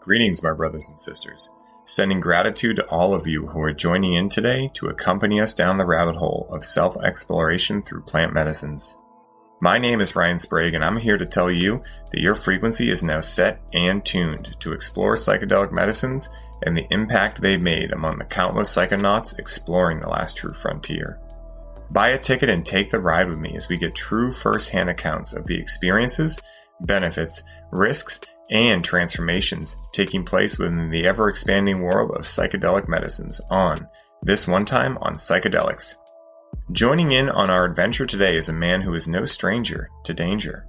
Greetings, my brothers and sisters. Sending gratitude to all of you who are joining in today to accompany us down the rabbit hole of self-exploration through plant medicines. My name is Ryan Sprague, and I'm here to tell you that your frequency is now set and tuned to explore psychedelic medicines and the impact they've made among the countless psychonauts exploring the last true frontier. Buy a ticket and take the ride with me as we get true first-hand accounts of the experiences, benefits, risks, and transformations taking place within the ever-expanding world of psychedelic medicines on This One Time on Psychedelics. Joining in on our adventure today is a man who is no stranger to danger.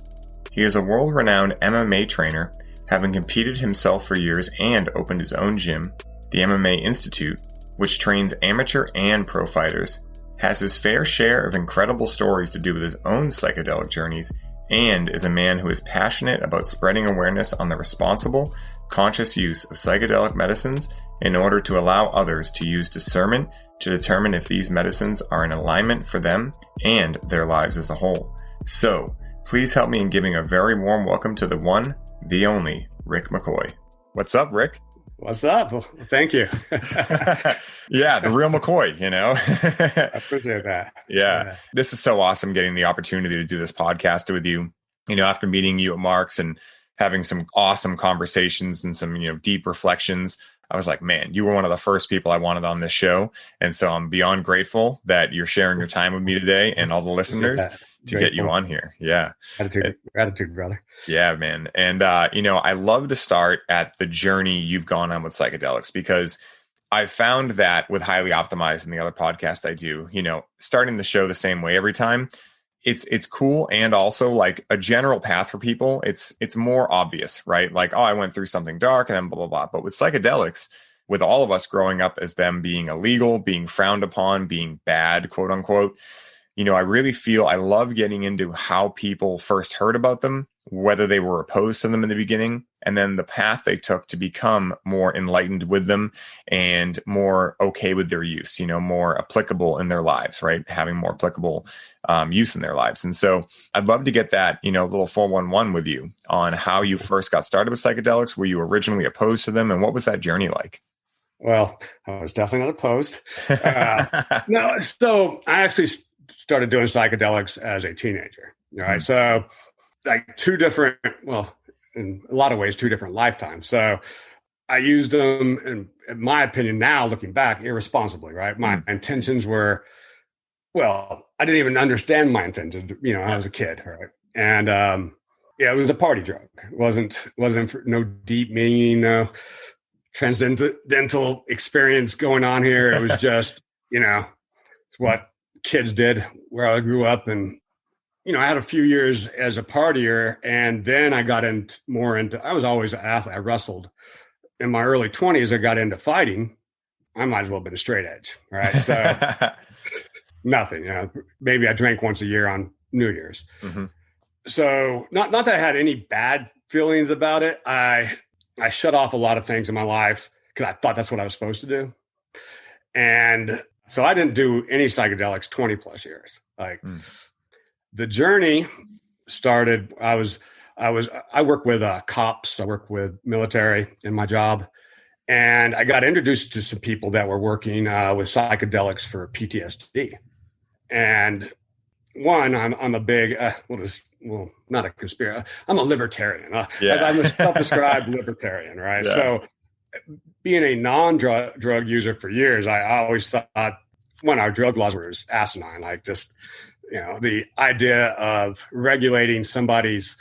He is a world-renowned MMA trainer, having competed himself for years and opened his own gym, the MMA Institute, which trains amateur and pro fighters, has his fair share of incredible stories to do with his own psychedelic journeys, and is a man who is passionate about spreading awareness on the responsible, conscious use of psychedelic medicines in order to allow others to use discernment to determine if these medicines are in alignment for them and their lives as a whole. So, please help me in giving a very warm welcome to the one, the only, Rick McCoy. What's up, Rick? What's up? Well, thank you. Yeah, the real McCoy, you know? I appreciate that. Yeah. This is so awesome getting the opportunity to do this podcast with you. You know, after meeting you at Mark's and having some awesome conversations and some, deep reflections, I was like, man, you were one of the first people I wanted on this show. And so I'm beyond grateful that you're sharing your time with me today and all the listeners to get you on here. Yeah. Gratitude, brother. Yeah, man. And, I love to start at the journey you've gone on with psychedelics, because I've found that with Highly Optimized and the other podcast I do, starting the show the same way every time, it's cool. And also like a general path for people, it's more obvious, right? Like, oh, I went through something dark and then blah, blah, blah. But with psychedelics, with all of us growing up as them being illegal, being frowned upon, being bad, quote unquote, I really feel I love getting into how people first heard about them, whether they were opposed to them in the beginning, and then the path they took to become more enlightened with them and more okay with their use, more applicable in their lives, right? Having more applicable use in their lives. And so I'd love to get that, little 411 with you on how you first got started with psychedelics. Were you originally opposed to them? And what was that journey like? Well, I was definitely not opposed. No, so I actually started doing psychedelics as a teenager. Right. So like in a lot of ways, two different lifetimes. So I used them, in my opinion, now looking back, irresponsibly, right? My intentions were, I didn't even understand my intentions, I was a kid, right? And it was a party drug. It wasn't no deep meaning, no transcendental experience going on here. It was just, it's what kids did where I grew up. And I had a few years as a partier, and then I got I was always an athlete. I wrestled. In my early 20s, I got into fighting. I might as well have been a straight edge, right? So nothing, maybe I drank once a year on New Year's. Mm-hmm. So not that I had any bad feelings about it. I shut off a lot of things in my life because I thought that's what I was supposed to do. And so I didn't do any psychedelics 20 plus years. The journey started, I work with cops. I work with military in my job. And I got introduced to some people that were working with psychedelics for PTSD. And one, I'm a big, not a conspiracy. I'm a libertarian. I'm a self-described libertarian, right? Yeah. So being a non-drug user for years, I always thought when our drug laws were asinine, like just, the idea of regulating somebody's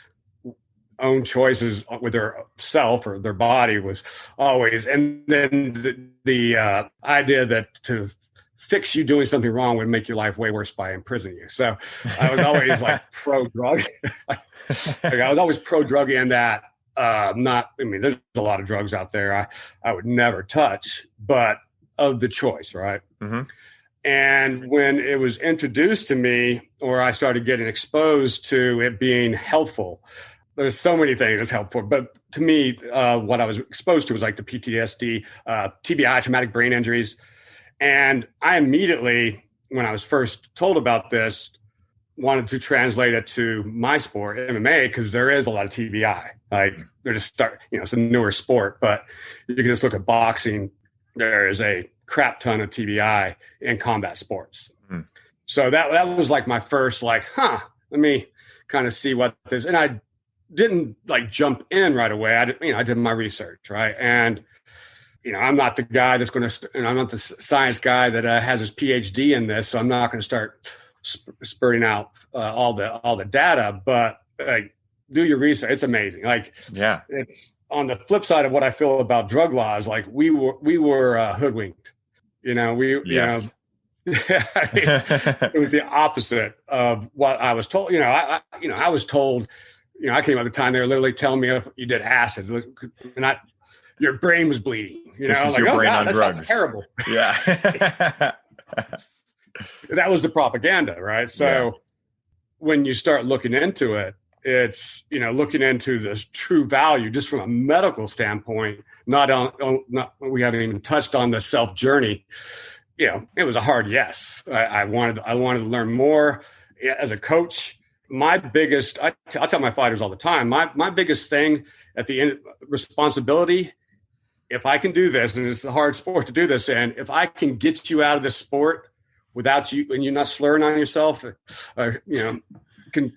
own choices with their self or their body was always, and then the idea that to fix you doing something wrong would make your life way worse by imprisoning you. So I was always like pro-drug. I was always pro-drug in that. There's a lot of drugs out there I would never touch, but of the choice, right? Mm-hmm. And when it was introduced to me, or I started getting exposed to it being helpful, there's so many things that's helpful. But to me, what I was exposed to was like the PTSD, TBI, traumatic brain injuries. And I immediately, when I was first told about this, wanted to translate it to my sport, MMA, because there is a lot of TBI. Like they're just it's a newer sport, but you can just look at boxing. There is a crap ton of TBI in combat sports. Mm. So that was like my first, let me kind of see what this, and I didn't like jump in right away. I did my research, right? And, I'm not the guy that's going to, I'm not the science guy that has his PhD in this. So I'm not going to start spurting out all the data, but do your research. It's amazing. It's on the flip side of what I feel about drug laws. Like we were hoodwinked, yes. It was the opposite of what I was told. I was told, I came up at the time they were literally telling me if you did acid, and your brain was bleeding. This is your brain on drugs. Sounds terrible. Yeah. That was the propaganda, right? So when you start looking into it, it's, looking into this true value just from a medical standpoint, not we haven't even touched on the self journey. It was a hard yes. I wanted to learn more as a coach. My biggest, I tell my fighters all the time, my biggest thing at the end, responsibility, if I can do this, and it's a hard sport to do this, and if I can get you out of this sport without you, and you're not slurring on yourself, can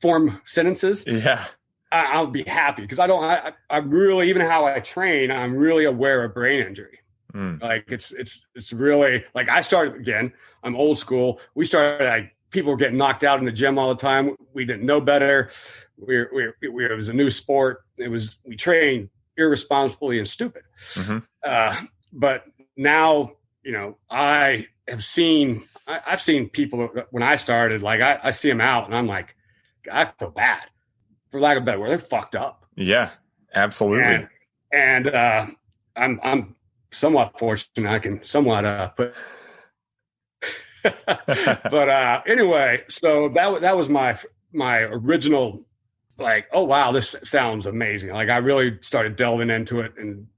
form sentences. Yeah. I'll be happy because I really, even how I train, I'm really aware of brain injury. Like it's really like I started again. I'm old school. We started people were getting knocked out in the gym all the time. We didn't know better. It was a new sport. We trained irresponsibly and stupid. Mm-hmm. But now, I have seen, I've seen people when I started, I see them out and I'm like, I feel bad, for lack of a better word. They're fucked up. Yeah, absolutely. And I'm somewhat fortunate. I can somewhat put. But anyway, so that was my original, oh wow, this sounds amazing. I really started delving into it, and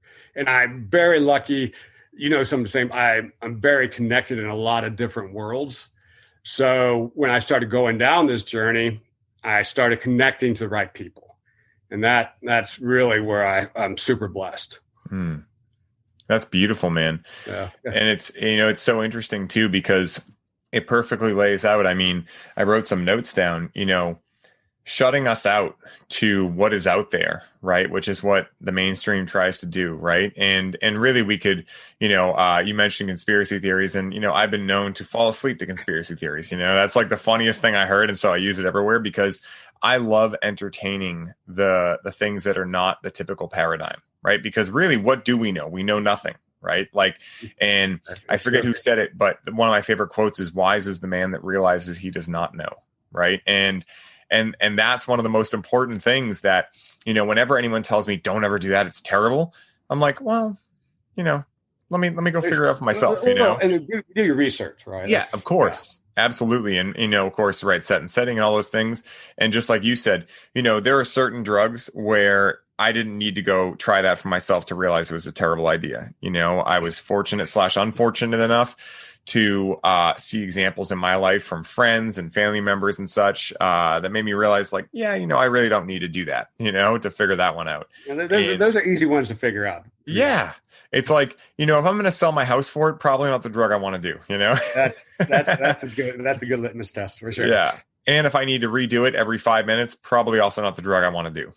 I'm very lucky. Some of the same. I'm very connected in a lot of different worlds. So when I started going down this journey, I started connecting to the right people, and that's really where I'm super blessed. That's beautiful, man. Yeah. And it's so interesting too, because it perfectly lays out. I mean, I wrote some notes down, shutting us out to what is out there, right? Which is what the mainstream tries to do, right? And really we could, you mentioned conspiracy theories, and, I've been known to fall asleep to conspiracy theories. That's like the funniest thing I heard. And so I use it everywhere because I love entertaining the things that are not the typical paradigm, right? Because really, what do we know? We know nothing. Right. And I forget who said it, but one of my favorite quotes is wise is the man that realizes he does not know. Right. And that's one of the most important things that, whenever anyone tells me don't ever do that, it's terrible. I'm like, well, let me go figure it out for myself, and do your research. Right. Yeah, of course. Yeah. Absolutely. And, of course, right. Set and setting and all those things. And just like you said, there are certain drugs where I didn't need to go try that for myself to realize it was a terrible idea. I was fortunate/unfortunate enough to see examples in my life from friends and family members and such that made me realize I really don't need to do that, to figure that one out. Those are easy ones to figure out. Yeah. It's like, if I'm going to sell my house for it, probably not the drug I want to do, That's a good litmus test for sure. Yeah. And if I need to redo it every 5 minutes, probably also not the drug I want to do,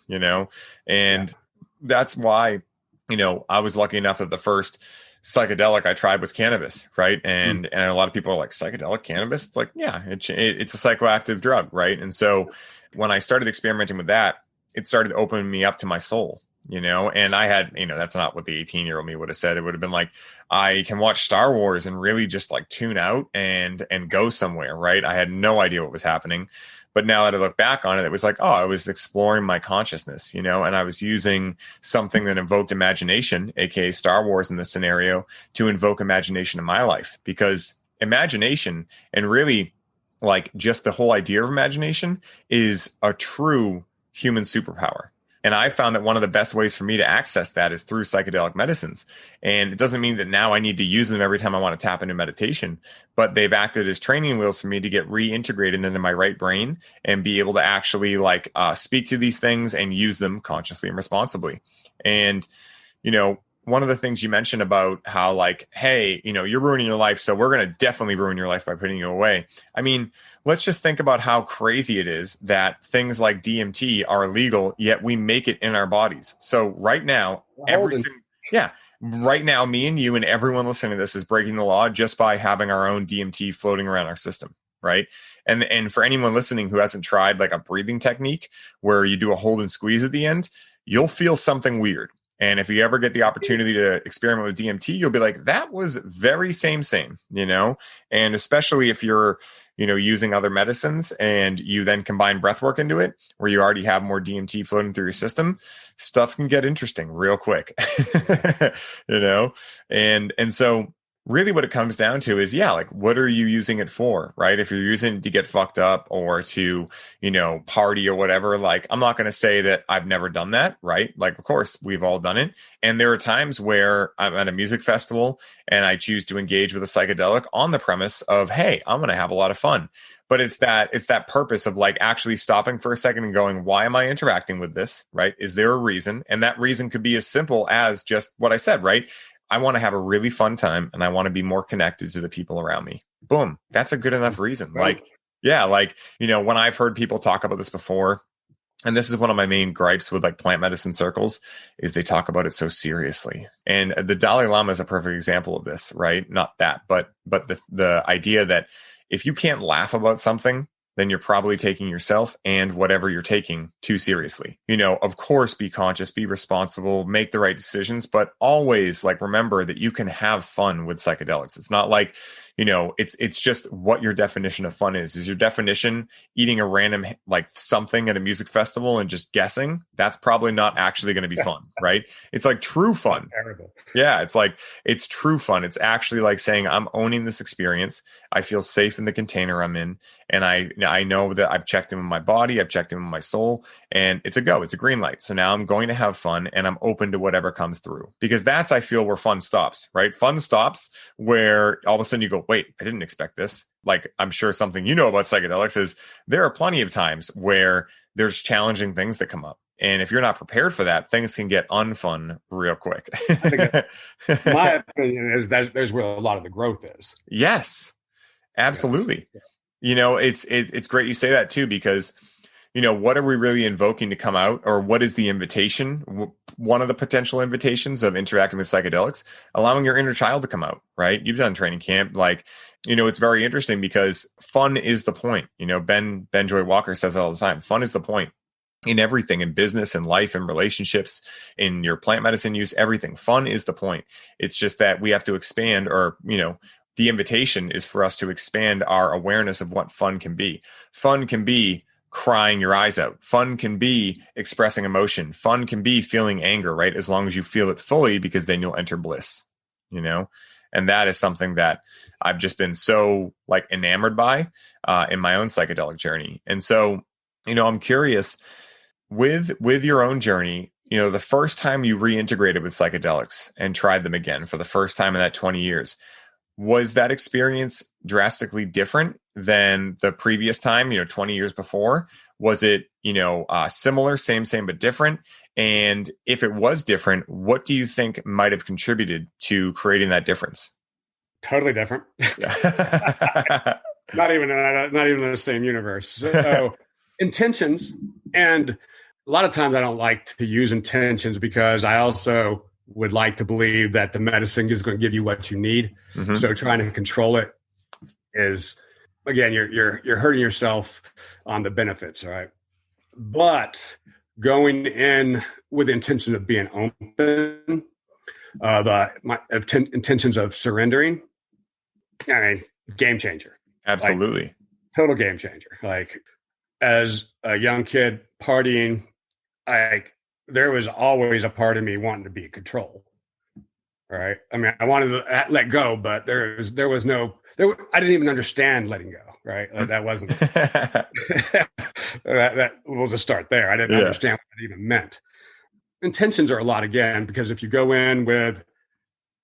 and that's why, I was lucky enough that the first psychedelic I tried was cannabis. Right. And a lot of people are like, psychedelic cannabis. It's like, yeah, it's a psychoactive drug. Right. And so when I started experimenting with that, it started opening me up to my soul. And I had, that's not what the 18-year-old me would have said. It would have been like, I can watch Star Wars and really just tune out and go somewhere. Right. I had no idea what was happening. But now that I look back on it, it was like, oh, I was exploring my consciousness, and I was using something that invoked imagination, aka Star Wars in this scenario, to invoke imagination in my life, because imagination, and really just the whole idea of imagination, is a true human superpower. And I found that one of the best ways for me to access that is through psychedelic medicines. And it doesn't mean that now I need to use them every time I want to tap into meditation, but they've acted as training wheels for me to get reintegrated into my right brain and be able to actually speak to these things and use them consciously and responsibly. And, one of the things you mentioned about how hey, you're ruining your life, so we're going to definitely ruin your life by putting you away. I mean, let's just think about how crazy it is that things like DMT are illegal, yet we make it in our bodies. So right now, right now, me and you and everyone listening to this is breaking the law just by having our own DMT floating around our system. Right. And for anyone listening who hasn't tried a breathing technique where you do a hold and squeeze at the end, you'll feel something weird. And if you ever get the opportunity to experiment with DMT, you'll be like, that was very same, and especially if you're, using other medicines and you then combine breath work into it, where you already have more DMT floating through your system, stuff can get interesting real quick, and so really what it comes down to is, what are you using it for, right? If you're using it to get fucked up or to, party or whatever, I'm not going to say that I've never done that, right? Of course, we've all done it. And there are times where I'm at a music festival and I choose to engage with a psychedelic on the premise of, hey, I'm going to have a lot of fun. But it's that purpose of actually stopping for a second and going, why am I interacting with this, right? Is there a reason? And that reason could be as simple as just what I said, right? I want to have a really fun time and I want to be more connected to the people around me. Boom. That's a good enough reason. When I've heard people talk about this before, and this is one of my main gripes with plant medicine circles, is they talk about it so seriously. And the Dalai Lama is a perfect example of this, right? Not that, but the idea that if you can't laugh about something, then you're probably taking yourself and whatever you're taking too seriously. Of course, be conscious, be responsible, make the right decisions, but always remember that you can have fun with psychedelics. It's not it's just what your definition of fun is. Is your definition eating a random something at a music festival and just guessing? That's probably not actually going to be fun, right? It's true fun. Terrible. Yeah, it's true fun. It's actually saying I'm owning this experience. I feel safe in the container I'm in, and I know that I've checked in with my body, I've checked in with my soul, and it's a go. It's a green light. So now I'm going to have fun, and I'm open to whatever comes through, because that's, I feel, where fun stops, right? Fun stops where all of a sudden you go, wait, I didn't expect this. I'm sure something about psychedelics is there are plenty of times where there's challenging things that come up. And if you're not prepared for that, things can get unfun real quick. My opinion is there's where a lot of the growth is. Yes, absolutely. Yes. It's great you say that too, because, what are we really invoking to come out, or what is the invitation? One of the potential invitations of interacting with psychedelics, allowing your inner child to come out, right? You've done training camp. It's very interesting because fun is the point. Ben Joy Walker says it all the time. Fun is the point. In everything, in business, in life, in relationships, in your plant medicine use, everything. Fun is the point. It's just that we have to expand, or, the invitation is for us to expand our awareness of what fun can be. Fun can be crying your eyes out. Fun can be expressing emotion. Fun can be feeling anger, right? As long as you feel it fully, because then you'll enter bliss, And that is something that I've just been so enamored by in my own psychedelic journey. And so, I'm curious, with your own journey, the first time you reintegrated with psychedelics and tried them again for the first time in that 20 years, was that experience drastically different than the previous time, 20 years before? Was it, similar, same, but different? And if it was different, what do you think might have contributed to creating that difference? Totally different. Yeah. not even in the same universe. So intentions, and a lot of times I don't like to use intentions because I also would like to believe that the medicine is going to give you what you need. Mm-hmm. So trying to control it is, again, you're hurting yourself on the benefits, right? But going in with the intention of being open, intentions of surrendering, game changer. Absolutely. Total game changer. As a young kid partying, there was always a part of me wanting to be in control. Right. I wanted to let go, but I didn't even understand letting go. right? Like that wasn't, we'll just start there. I didn't understand what that even meant. Intentions are a lot again, because if you go in with,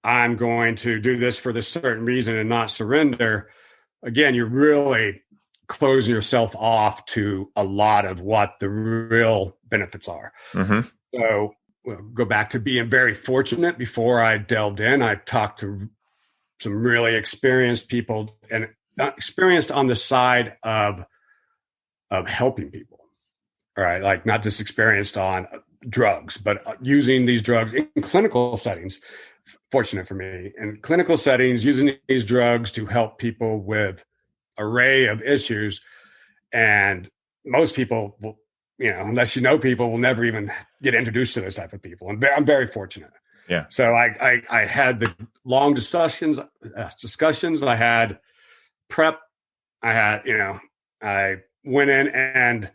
I'm going to do this for this certain reason and not surrender, again, you're really closing yourself off to a lot of what the real benefits are. Mm-hmm. So we'll go back to being very fortunate. Before I delved in, I talked to some really experienced people, and experienced on the side of helping people. All right, like not just experienced on drugs, but using these drugs in clinical settings. Fortunate for me, in clinical settings, using these drugs to help people with array of issues. And most people will, unless you know people, will never even get introduced to those type of people. And I'm very fortunate. Yeah. So I had the long discussions. I had prep. I had, I went in, and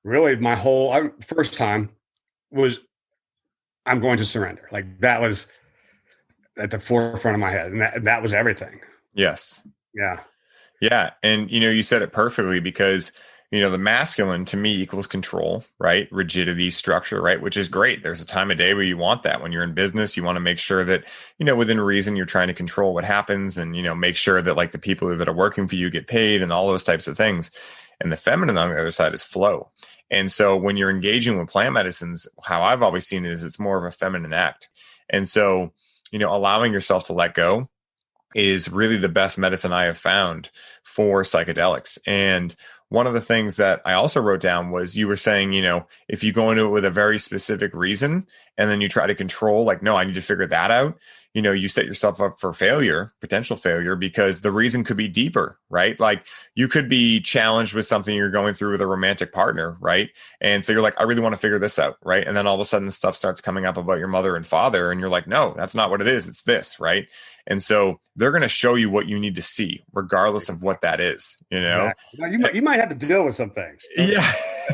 really my whole first time was, I'm going to surrender. Like that was at the forefront of my head. And that was everything. Yes. Yeah. Yeah. And, you said it perfectly, because, the masculine to me equals control, right? Rigidity, structure, right? Which is great. There's a time of day where you want that. When you're in business, you want to make sure that, within reason, you're trying to control what happens, and, make sure that like the people that are working for you get paid and all those types of things. And the feminine on the other side is flow. And so when you're engaging with plant medicines, how I've always seen it is it's more of a feminine act. And so, allowing yourself to let go is really the best medicine I have found for psychedelics. And one of the things that I also wrote down was, you were saying, if you go into it with a very specific reason and then you try to control, like, no, I need to figure that out, you set yourself up for failure, potential failure, because the reason could be deeper, right? Like you could be challenged with something you're going through with a romantic partner, right? And so you're like, I really want to figure this out, right? And then all of a sudden stuff starts coming up about your mother and father, and you're like, no, that's not what it is. It's this, right? And so they're going to show you what you need to see, regardless of what that is, Exactly. Now, you might have to deal with some things.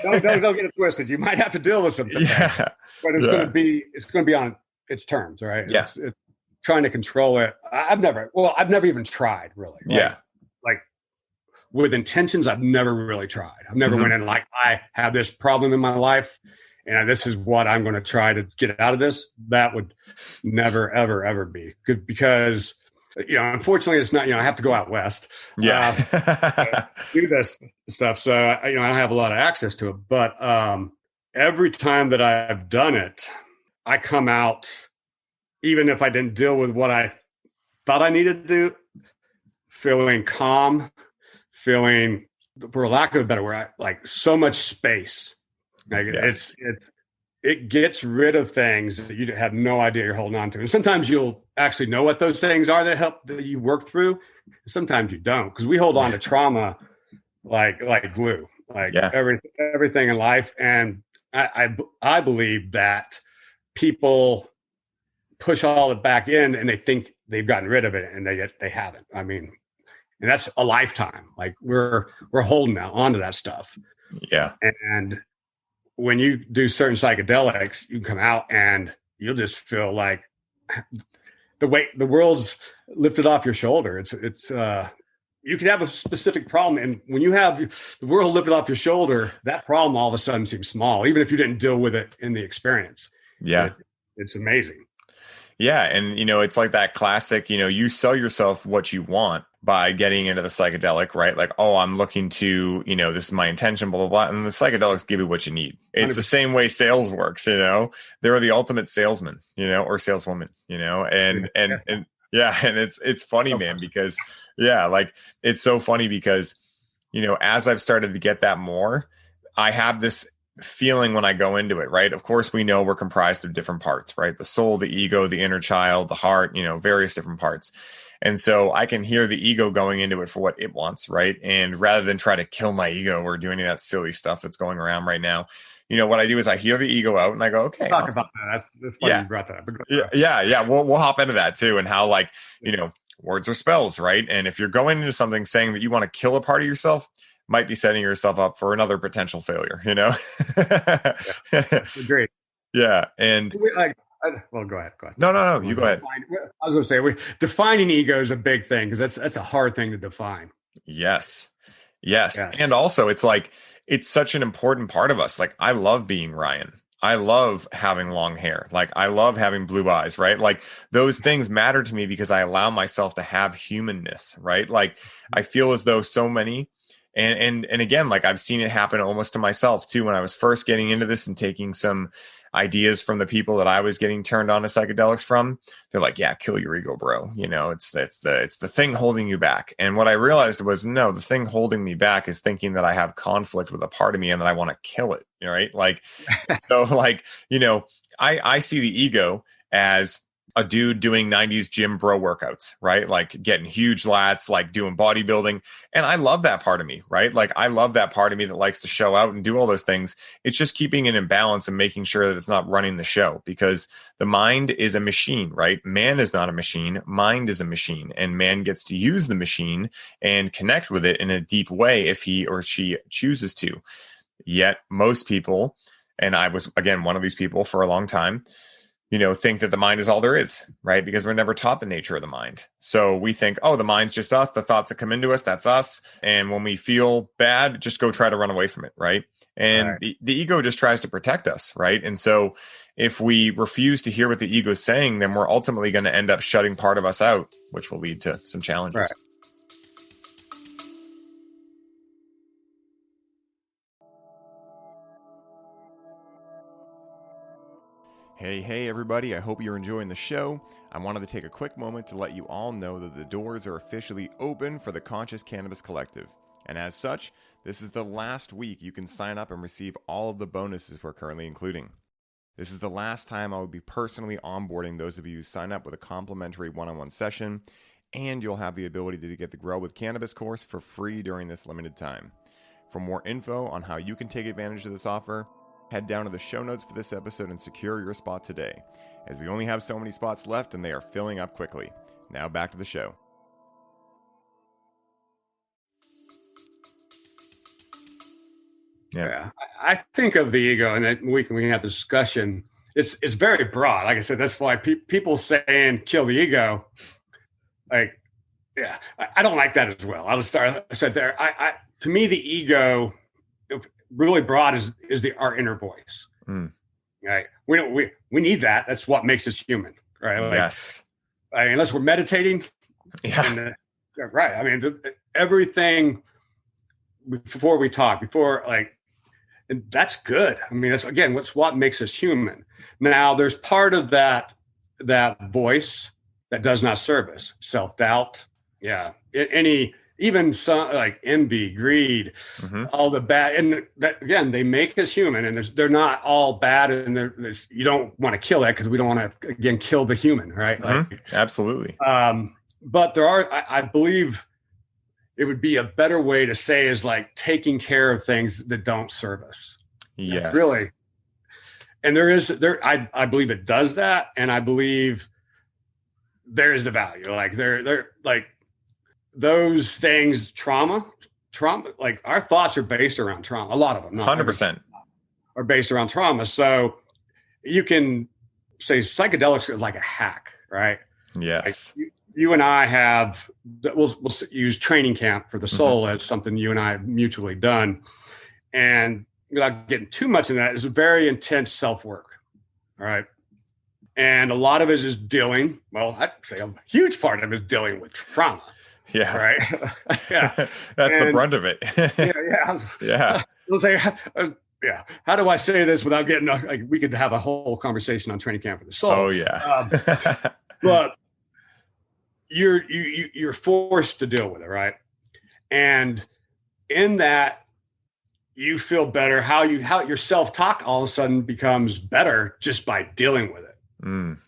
Don't get it twisted. You might have to deal with some things, but it's going to be on its terms, right? Yeah. It's trying to control it. I've never even tried, really. Like with intentions, I've never really tried. I've never went in like, I have this problem in my life, and this is what I'm going to try to get out of this. That would never, ever, ever be good, because, unfortunately it's not, I have to go out west, do this stuff. So, I don't have a lot of access to it, but every time that I've done it, I come out, even if I didn't deal with what I thought I needed to do, feeling calm, feeling, for lack of a better word, like so much space. Like it gets rid of things that you have no idea you're holding on to. And sometimes you'll actually know what those things are that you work through. Sometimes you don't, because we hold on to trauma like glue, everything in life. And I believe that people push all it back in, and they think they've gotten rid of it, and they haven't. I mean, and that's a lifetime. Like we're holding onto that stuff. Yeah. And when you do certain psychedelics, you come out and you'll just feel like the weight, the world's lifted off your shoulder. It's you can have a specific problem, and when you have the world lifted off your shoulder, that problem all of a sudden seems small, even if you didn't deal with it in the experience. Yeah. It's amazing. Yeah. And, it's like that classic, you sell yourself what you want by getting into the psychedelic, right? Like, oh, I'm looking to, this is my intention, blah, blah, blah. And the psychedelics give you what you need. It's 100%. The same way sales works, they're the ultimate salesman, or saleswoman, and it's funny, man, because it's so funny because, as I've started to get that more, I have this feeling when I go into it, right? Of course, we know we're comprised of different parts, right? The soul, the ego, the inner child, the heart, various different parts. And so I can hear the ego going into it for what it wants, right? And rather than try to kill my ego or do any of that silly stuff that's going around right now, what I do is I hear the ego out and I go, okay. We'll talk about that. That's funny you brought that up. Yeah. We'll hop into that too, and how words are spells, right? And if you're going into something saying that you want to kill a part of yourself, might be setting yourself up for another potential failure, Great. Yeah. And well, go ahead. No, you go ahead. I was going to say, defining ego is a big thing, because that's a hard thing to define. Yes. Yes. Yes. And also it's like, it's such an important part of us. Like, I love being Ryan. I love having long hair. Like, I love having blue eyes, right? Like, those things matter to me because I allow myself to have humanness, right? Like, I feel as though so many, and again, like, I've seen it happen almost to myself too. When I was first getting into this and taking some ideas from the people that I was getting turned on to psychedelics from, they're like, yeah, kill your ego, bro. You know, it's the thing holding you back. And what I realized was, no, the thing holding me back is thinking that I have conflict with a part of me and that I want to kill it. Right. Like, so like, you know, I see the ego as a dude doing 90s gym bro workouts, right? Like getting huge lats, like doing bodybuilding. And I love that part of me, right? Like, I love that part of me that likes to show out and do all those things. It's just keeping it in balance and making sure that it's not running the show, because the mind is a machine, right? Man is not a machine. Mind is a machine, and man gets to use the machine and connect with it in a deep way if he or she chooses to. Yet most people, and I was, again, one of these people for a long time, you know, think that the mind is all there is, right? Because we're never taught the nature of the mind. So we think, oh, the mind's just us. The thoughts that come into us, that's us. And when we feel bad, just go try to run away from it, right? And Right. the ego just tries to protect us, right? And so if we refuse to hear what the ego is saying, then we're ultimately going to end up shutting part of us out, which will lead to some challenges. Right. Hey, everybody. I hope you're enjoying the show. I wanted to take a quick moment to let you all know that the doors are officially open for the Conscious Cannabis Collective. And as such, this is the last week you can sign up and receive all of the bonuses we're currently including. This is the last time I will be personally onboarding those of you who sign up with a complimentary one-on-one session, and you'll have the ability to get the Grow with Cannabis course for free during this limited time. For more info on how you can take advantage of this offer, head down to the show notes for this episode and secure your spot today, as we only have so many spots left and they are filling up quickly. Now back to the show. Yeah. I think of the ego, and then we can have a discussion. It's very broad. Like I said, that's why people saying kill the ego, like, yeah, I don't like that as well. I said there. To me, the ego, really broad, is our inner voice. Right? We need that. That's what makes us human, right? Like, Yes. Unless we're meditating. Yeah. And, right. I mean, everything before we talk, and that's good. I mean, that's, again, what makes us human. Now, there's part of that voice that does not serve us. Self-doubt. Yeah. Even some, like envy, greed, all the bad, and that, again, they make us human, and they're not all bad, and you don't want to kill that, because we don't want to, again, kill the human, right? Absolutely. But there are, I believe it would be a better way to say, is like taking care of things that don't serve us. Yes. That's really, and I believe it does that, and I believe there is the value. Like they're like those things, trauma, like our thoughts are based around trauma. A lot of them, not 100%, are based around trauma. So you can say psychedelics are like a hack, right? Yes. Like you and I have, we'll use training camp for the soul as something you and I have mutually done. And without getting too much in that, it's a very intense self-work. All right. And a lot of it is dealing, well, I'd say a huge part of it is dealing with trauma. Yeah. Right. Yeah. That's the brunt of it. Yeah. Let's say, yeah. How do I say this without getting, like, we could have a whole conversation on training camp for the soul. Oh yeah. But you're forced to deal with it, right? And in that, you feel better. How your self-talk all of a sudden becomes better just by dealing with it. And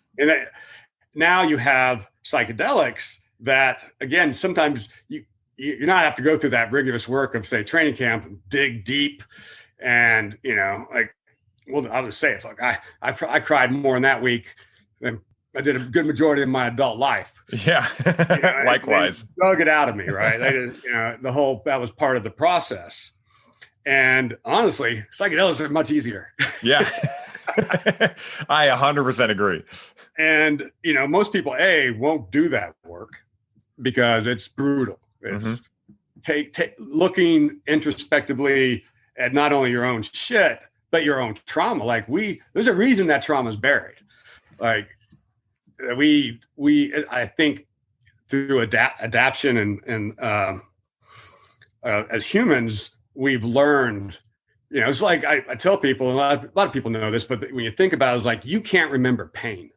now you have psychedelics that, again, sometimes you not have to go through that rigorous work of, say, training camp and dig deep, and like, well, I'll just say it. Like I cried more in that week than I did a good majority of my adult life. Yeah. Likewise. They dug it out of me, right? They just, that was part of the process. And honestly, psychedelics are much easier. Yeah. I 100% agree. And, most people, won't do that work because it's brutal. It's looking introspectively at not only your own shit, but your own trauma. Like there's a reason that trauma is buried. Like I think through adaptation and as humans, we've learned, it's like I tell people, and a lot of people know this, but when you think about it, it's like, you can't remember pain.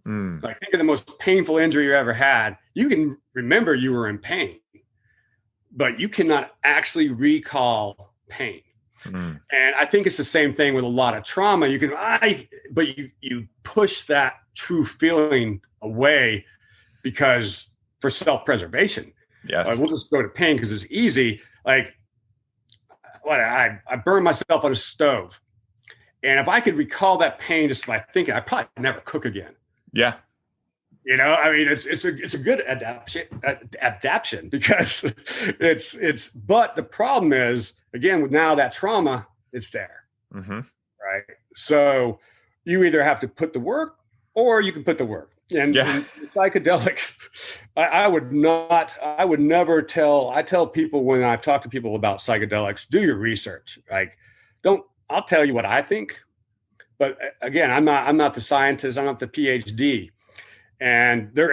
Like, think of the most painful injury you ever had. You can remember you were in pain, but you cannot actually recall pain. And I think it's the same thing with a lot of trauma. But you push that true feeling away because for self-preservation. Yes. We'll just go to pain because it's easy. Like, I burned myself on a stove. And if I could recall that pain just by thinking, I'd probably never cook again. Yeah. It's a good adaptation because but the problem is, again, with now that trauma, it's there. Right. So you either have to put the work or you can put the work. And psychedelics, I tell people when I talk to people about psychedelics, do your research. Like, I'll tell you what I think, but again, I'm not the scientist. I'm not the PhD. And there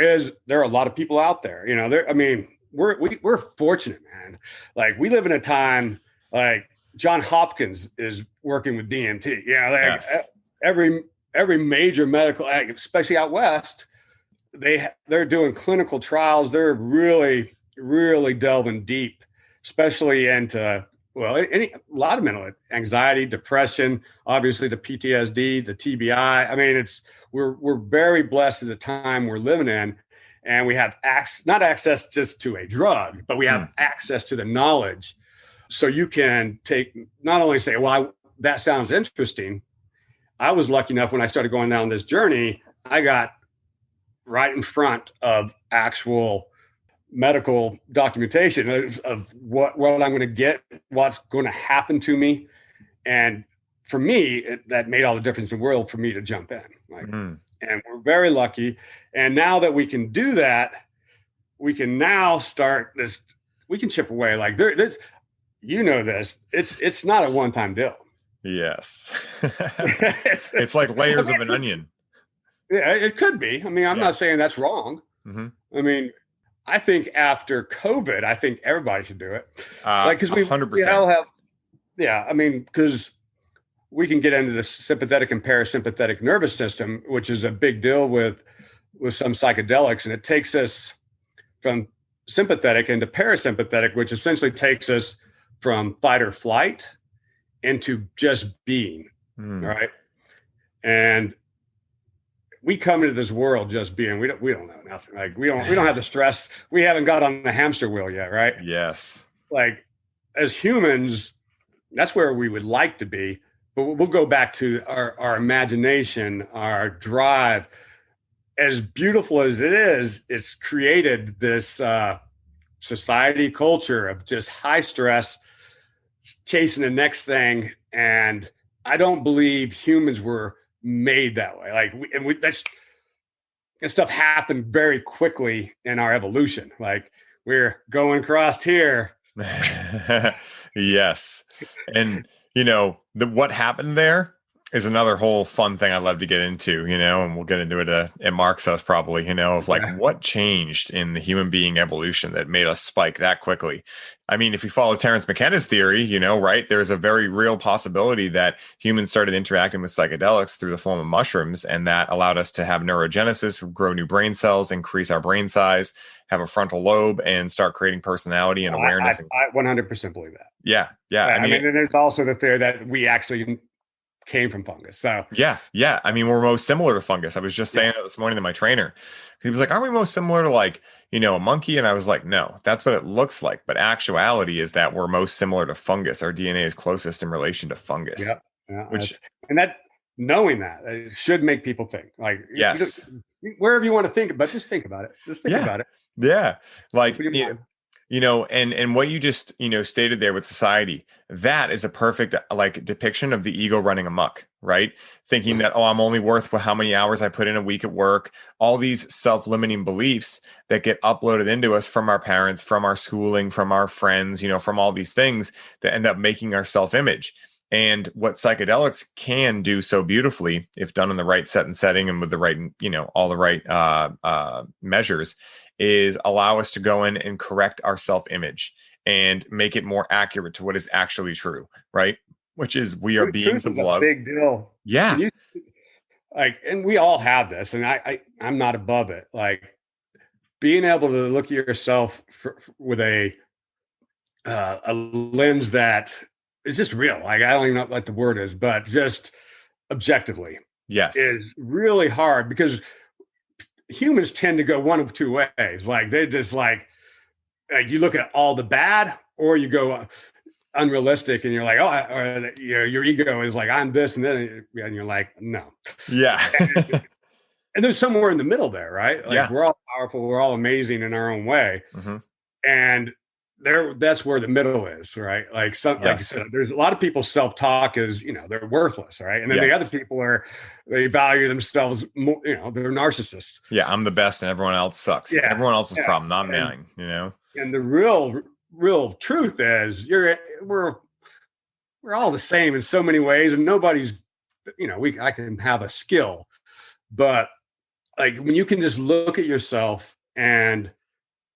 are a lot of people out there, we're fortunate, man. Like, we live in a time, like, John Hopkins is working with DMT, every major medical, especially out West, they're doing clinical trials. They're really, really delving deep, especially into, a lot of mental anxiety, depression, obviously the PTSD, the TBI. We're very blessed at the time we're living in, and we have not access just to a drug, but we have access to the knowledge. So you can not only say, that sounds interesting. I was lucky enough when I started going down this journey, I got right in front of actual medical documentation of what I'm going to get, what's going to happen to me. And for me, that made all the difference in the world for me to jump in. And we're very lucky. And now that we can do that, we can now start this, we can chip away. Like, this, it's not a one-time deal. Yes. It's like layers of an onion. Yeah, it could be. I'm not saying that's wrong. I think after COVID, I think everybody should do it. Because we 100%. Because we can get into the sympathetic and parasympathetic nervous system, which is a big deal with some psychedelics, and it takes us from sympathetic into parasympathetic, which essentially takes us from fight or flight into just being. Right, and we come into this world just being. We don't know nothing. Like, we don't have the stress. We haven't got on the hamster wheel yet, right? Yes. Like, as humans, that's where we would like to be. But we'll go back to our imagination, our drive. As beautiful as it is, it's created this society culture of just high stress, chasing the next thing. And I don't believe humans were made that way. Like, that stuff happened very quickly in our evolution. Like, we're going across here. Yes. And what happened there is another whole fun thing I'd love to get into, and we'll get into it at Mark's house probably, of like what changed in the human being evolution that made us spike that quickly. If you follow Terence McKenna's theory, right, there's a very real possibility that humans started interacting with psychedelics through the form of mushrooms, and that allowed us to have neurogenesis, grow new brain cells, increase our brain size, have a frontal lobe, and start creating personality and awareness. I 100% believe that. Yeah. And there's also the theory that we actually came from fungus. So yeah. We're most similar to fungus. I was just saying that this morning to my trainer. He was like, aren't we most similar to, like, a monkey? And I was like, no, that's what it looks like. But actuality is that we're most similar to fungus. Our DNA is closest in relation to fungus. Knowing that it should make people think. Like, yes, wherever you want to think, but just think about it. Just think about it. Yeah. Like, And what you just, stated there with society, that is a perfect like depiction of the ego running amok, right? Thinking that, oh, I'm only worth how many hours I put in a week at work, all these self-limiting beliefs that get uploaded into us from our parents, from our schooling, from our friends, from all these things that end up making our self-image. And what psychedelics can do so beautifully, if done in the right set and setting and with the right, all the right measures, is allow us to go in and correct our self-image and make it more accurate to what is actually true, right? Which is we are beings of love. Big deal. Yeah. And we all have this, and I'm not above it. Like being able to look at yourself with a lens that is just real. Like I don't even know what the word is, but just objectively, yes, is really hard because humans tend to go one of two ways. Like they just like you look at all the bad, or you go unrealistic, and you're like, your ego is like, I'm this, and then and you're like, no, yeah. And there's somewhere in the middle there, right? Like we're all powerful, we're all amazing in our own way, and that's where the middle is, right? Like like you said, there's a lot of people self-talk as they're worthless, right? And then the other people they value themselves more, they're narcissists. Yeah, I'm the best and everyone else sucks. Yeah. It's everyone else's problem, not mine, And the real truth is we're all the same in so many ways, and nobody's I can have a skill, but like when you can just look at yourself and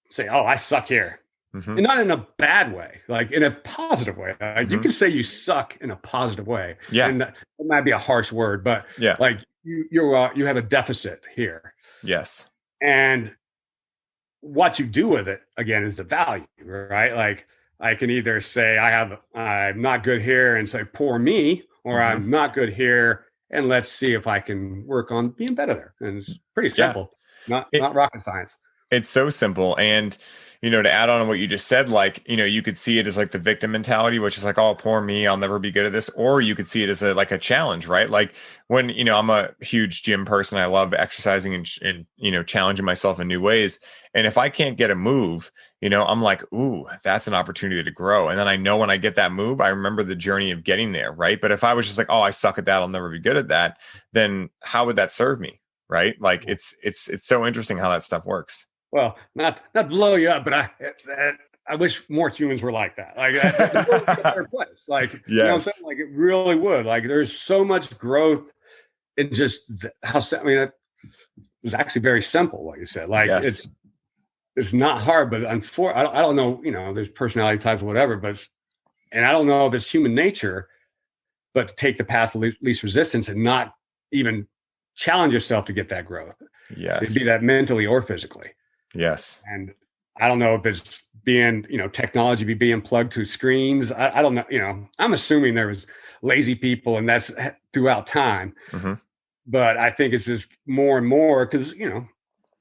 say, oh, I suck here. And not in a bad way, like in a positive way. You can say you suck in a positive way. Yeah. And it might be a harsh word, but like you have a deficit here. Yes. And what you do with it again is the value, right? Like I can either say I'm not good here and say poor me, or I'm not good here and let's see if I can work on being better there. And it's pretty simple, not rocket science. It's so simple. And to add on what you just said, like, you could see it as like the victim mentality, which is like, oh, poor me, I'll never be good at this. Or you could see it as like a challenge, right? Like when, I'm a huge gym person, I love exercising and challenging myself in new ways. And if I can't get a move, I'm like, ooh, that's an opportunity to grow. And then I know when I get that move, I remember the journey of getting there, right? But if I was just like, oh, I suck at that, I'll never be good at that, then how would that serve me, right? Like it's so interesting how that stuff works. Well, not blow you up, but I wish more humans were like that. Like the world's a better place. Like you know what I'm saying? Like it really would. Like there's so much growth in just how. I mean, it was actually very simple what you said. Like it's not hard, but unfortunately, I don't know. There's personality types or whatever, and I don't know if it's human nature, but to take the path of least resistance and not even challenge yourself to get that growth. Yes, it'd be that mentally or physically. Yes. And I don't know if it's being, technology being plugged to screens. I don't know, I'm assuming there was lazy people and that's throughout time. But I think it's just more and more because,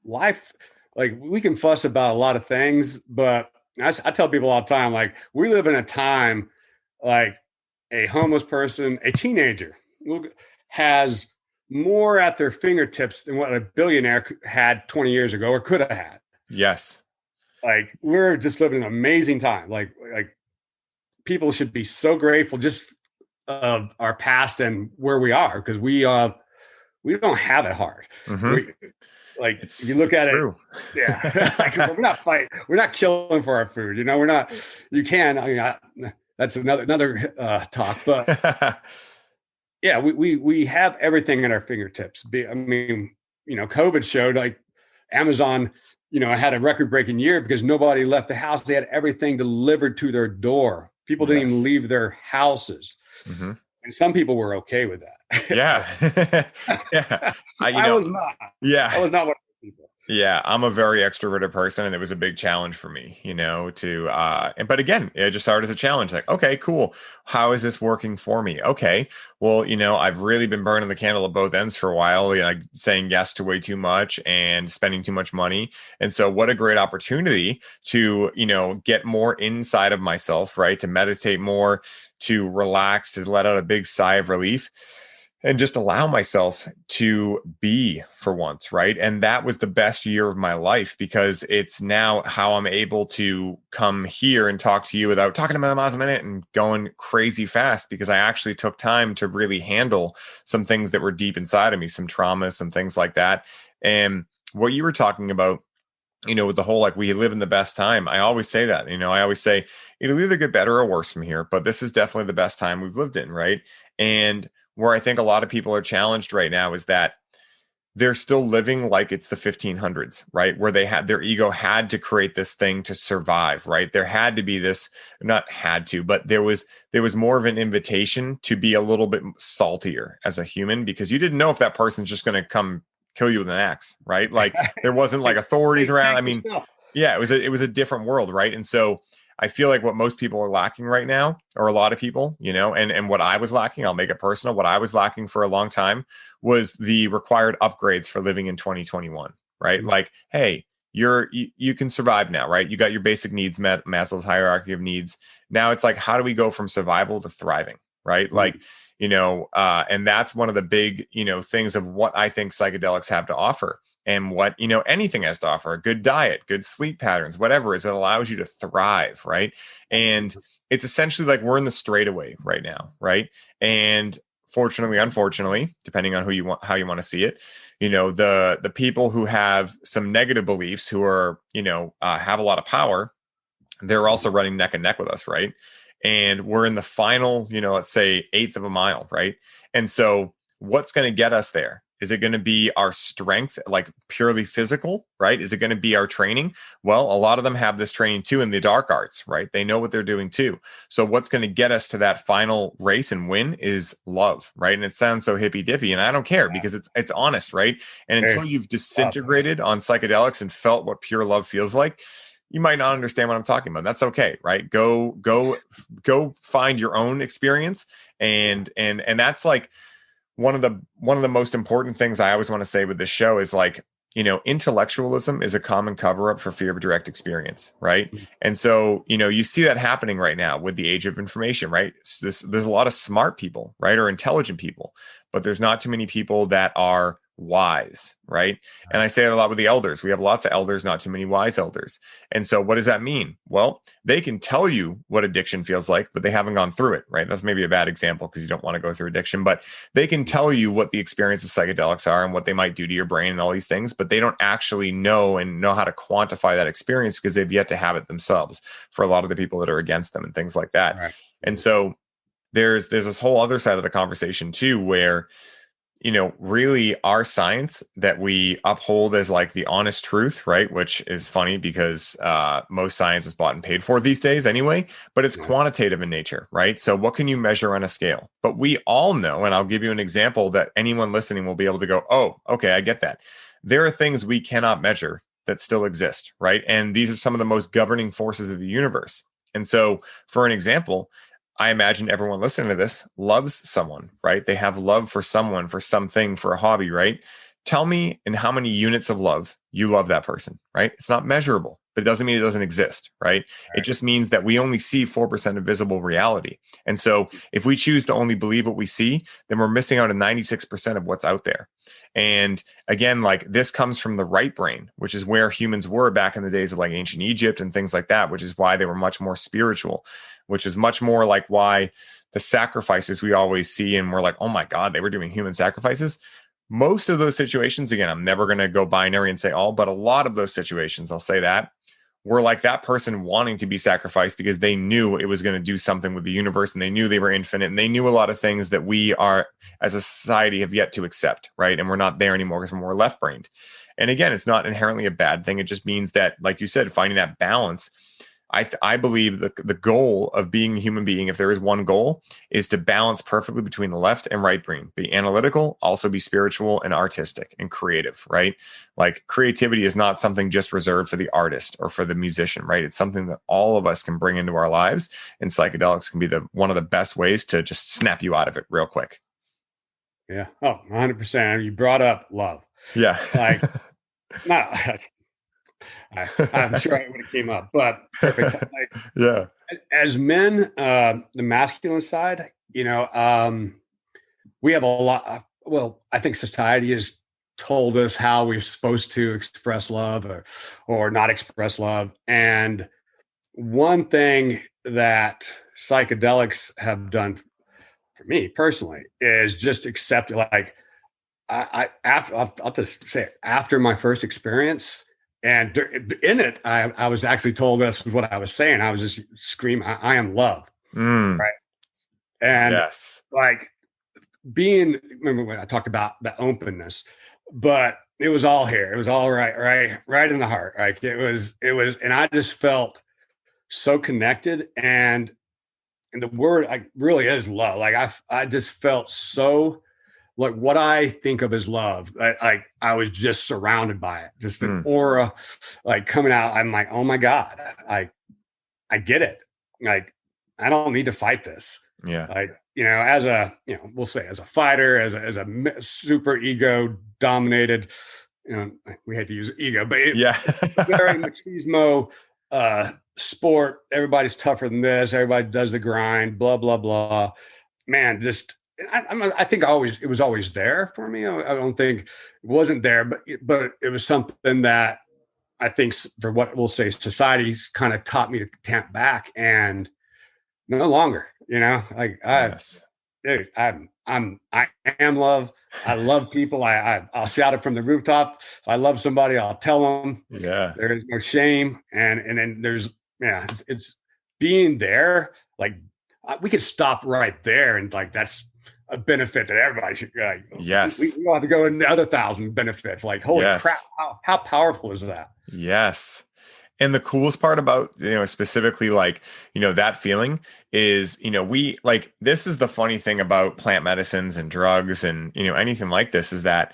life, like we can fuss about a lot of things, but I tell people all the time, like we live in a time like a homeless person, a teenager has more at their fingertips than what a billionaire had 20 years ago or could have had. Yes. Like we're just living an amazing time. Like people should be so grateful just of our past and where we are because we don't have it hard. If you look at true. It, like, we're not fighting. We're not killing for our food. We're not. You can. That's another talk. But yeah, we have everything at our fingertips. COVID showed like Amazon. Had a record-breaking year because nobody left the house. They had everything delivered to their door. People didn't even leave their houses. And some people were okay with that. Yeah. Yeah. I was not. Yeah. I was not one of those people. Yeah. I'm a very extroverted person and it was a big challenge for me, but again, it just started as a challenge. Like, okay, cool. How is this working for me? Okay. Well, I've really been burning the candle at both ends for a while, saying yes to way too much and spending too much money. And so what a great opportunity to, get more inside of myself, right? To meditate more, to relax, to let out a big sigh of relief. and just allow myself to be for once, right? And that was the best year of my life, because it's now how I'm able to come here and talk to you without talking to my miles a minute and going crazy fast, because I actually took time to really handle some things that were deep inside of me, some trauma, some things like that. And what you were talking about, with the whole, like, we live in the best time. I always say that, I always say it'll either get better or worse from here, but this is definitely the best time we've lived in, right? And where I think a lot of people are challenged right now is that they're still living like it's the 1500s, right? Where they had their ego had to create this thing to survive, right? There had to be this, not had to, but there was more of an invitation to be a little bit saltier as a human, because you didn't know if that person's just going to come kill you with an axe, right? Like, there wasn't like authorities around. I mean, yeah, it was a different world, right? And so I feel like what most people are lacking right now, or a lot of people, and what I was lacking, I'll make it personal. What I was lacking for a long time was the required upgrades for living in 2021, right? Mm-hmm. Like, hey, you can survive now, right? You got your basic needs met, Maslow's hierarchy of needs. Now it's like, how do we go from survival to thriving, right? Mm-hmm. Like, and that's one of the big, things of what I think psychedelics have to offer. And what, anything has to offer: a good diet, good sleep patterns, whatever is, it allows you to thrive, right? And it's essentially like we're in the straightaway right now, right? And fortunately, unfortunately, depending on how you want to see it, the people who have some negative beliefs, who are, have a lot of power, they're also running neck and neck with us, right? And we're in the final, let's say, eighth of a mile, right? And so what's going to get us there? Is it going to be our strength, like purely physical, right? Is it going to be our training? Well, a lot of them have this training too in the dark arts, right? They know what they're doing too. So what's going to get us to that final race and win is love, right? And it sounds so hippy dippy, and I don't care, because it's honest, right? And until you've disintegrated on psychedelics and felt what pure love feels like, you might not understand what I'm talking about. That's okay, right? Go find your own experience, and that's like one of the most important things I always want to say with this show is, like, intellectualism is a common cover up for fear of direct experience, right? Mm-hmm. And so, you see that happening right now with the age of information, right? There's a lot of smart people, right, or intelligent people, but there's not too many people that are wise, right? And I say that a lot with the elders. We have lots of elders, not too many wise elders. And so what does that mean? Well, they can tell you what addiction feels like, but they haven't gone through it, right? That's maybe a bad example, because you don't want to go through addiction, but they can tell you what the experience of psychedelics are and what they might do to your brain and all these things, but they don't actually know how to quantify that experience, because they've yet to have it themselves, for a lot of the people that are against them and things like that. Right. And so there's this whole other side of the conversation too, where really our science that we uphold as like the honest truth, right? Which is funny, because most science is bought and paid for these days anyway, but it's quantitative in nature, right? So what can you measure on a scale? But we all know, and I'll give you an example that anyone listening will be able to go, oh, okay, I get that. There are things we cannot measure that still exist, right? And these are some of the most governing forces of the universe. And so, for an example, I imagine everyone listening to this loves someone, right? They have love for someone, for something, for a hobby, right? Tell me in how many units of love you love that person, right? It's not measurable, but it doesn't mean it doesn't exist, right? It just means that we only see 4% of visible reality. And so if we choose to only believe what we see, then we're missing out on 96% of what's out there. And again, like, this comes from the right brain, which is where humans were back in the days of like ancient Egypt and things like that, which is why they were much more spiritual, which is much more like why the sacrifices we always see and we're like, oh my God, they were doing human sacrifices. Most of those situations, again, I'm never going to go binary and say all, but a lot of those situations, I'll say that, were like that person wanting to be sacrificed because they knew it was going to do something with the universe, and they knew they were infinite, and they knew a lot of things that we are as a society have yet to accept, right? And we're not there anymore because we're more left-brained. And again, it's not inherently a bad thing. It just means that, like you said, finding that balance. I believe the goal of being a human being, if there is one goal, is to balance perfectly between the left and right brain. Be analytical, also be spiritual and artistic and creative, right? Like, creativity is not something just reserved for the artist or for the musician, right? It's something that all of us can bring into our lives, and psychedelics can be one of the best ways to just snap you out of it real quick. Yeah. Oh, 100%. You brought up love. Yeah. Like, not... I'm sure it would have came up, but perfect. Like, yeah. As men, the masculine side, we have a lot. Well, I think society has told us how we're supposed to express love or not express love. And one thing that psychedelics have done for me personally is just accept, like, I'll just say it, after my first experience, and in it, I was actually told this was what I was saying. I was just screaming, I am love. Right. And yes, like remember when I talked about the openness, but it was all here. It was all right in the heart. Like it was, and I just felt so connected, and the word like really is love. Like I just felt so like what I think of as love. I was just surrounded by it, just an aura like coming out. I'm like, oh my God, I get it. Like, I don't need to fight this. Yeah. Like, as a, we'll say as a fighter, as a super ego dominated, we had to use ego, but very machismo sport. Everybody's tougher than this. Everybody does the grind, blah, blah, blah. Man, just, I think it was always there for me. I don't think it wasn't there, but it was something that I think for what we'll say society's kind of taught me to tamp back, and no longer, like dude, I am love. I love people. I'll shout it from the rooftop. If I love somebody, I'll tell them. Yeah. There is no shame. And then there's, it's being there. Like we could stop right there. And like, that's a benefit that everybody should, like, yes, we don't have to go into other 1,000 benefits. Like, holy crap. How powerful is that? Yes. And the coolest part about, specifically like, that feeling is, we like, this is the funny thing about plant medicines and drugs and, anything like this is that,